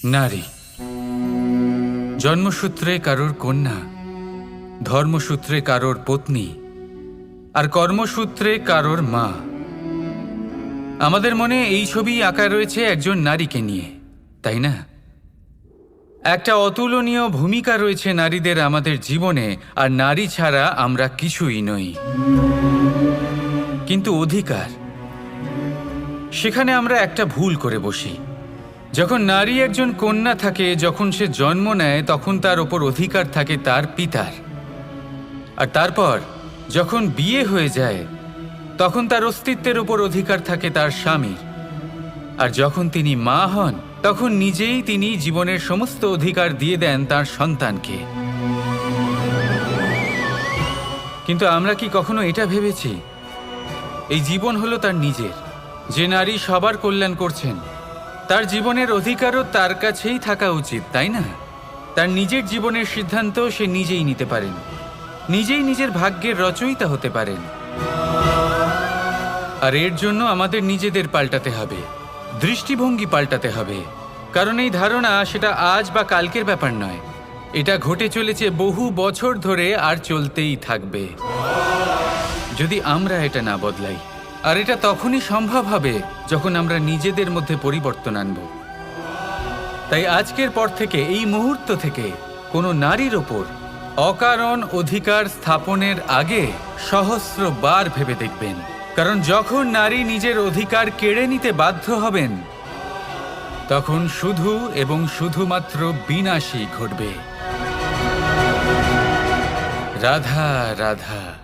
নারী জন্মসূত্রে কারোর কন্যা, ধর্মসূত্রে কারোর পত্নী, আর কর্মসূত্রে কারোর মা। আমাদের মনে এই ছবি আঁকা রয়েছে একজন নারীকে নিয়ে, তাই না? একটা অতুলনীয় ভূমিকা রয়েছে নারীদের আমাদের জীবনে, আর নারী ছাড়া আমরা কিছুই নই। কিন্তু অধিকার, সেখানে আমরা একটা ভুল করে বসি। যখন নারী একজন কন্যা থাকে, যখন সে জন্ম নেয়, তখন তার ওপর অধিকার থাকে তার পিতার। আর তারপর যখন বিয়ে হয়ে যায়, তখন তার অস্তিত্বের ওপর অধিকার থাকে তার স্বামীর। আর যখন তিনি মা হন, তখন নিজেই তিনি জীবনের সমস্ত অধিকার দিয়ে দেন তার সন্তানকে। কিন্তু আমরা কি কখনো এটা ভেবেছি এই জীবন হলো তার নিজের? যে নারী সবার কল্যাণ করছেন, তার জীবনের অধিকারও তার কাছেই থাকা উচিত, তাই না? তার নিজের জীবনের সিদ্ধান্ত সে নিজেই নিতে পারেন, নিজেই নিজের ভাগ্যের রচয়িতা হতে পারেন। আর এর জন্য আমাদের নিজেদের পাল্টাতে হবে, দৃষ্টিভঙ্গি পাল্টাতে হবে। কারণ এই ধারণা সেটা আজ বা কালকের ব্যাপার নয়, এটা ঘটে চলেছে বহু বছর ধরে আর চলতেই থাকবে যদি আমরা এটা না বদলাই। আর এটা তখনই সম্ভব হবে যখন আমরা নিজেদের মধ্যে পরিবর্তন আনব। তাই আজকের পর থেকে, এই মুহূর্ত থেকে, কোনো নারীর ওপর অকারণ অধিকার স্থাপনের আগে সহস্রবার ভেবে দেখবেন। কারণ যখন নারী নিজের অধিকার কেড়ে নিতে বাধ্য হবেন, তখন শুধু এবং শুধুমাত্র বিনাশই ঘটবে। রাধা রাধা।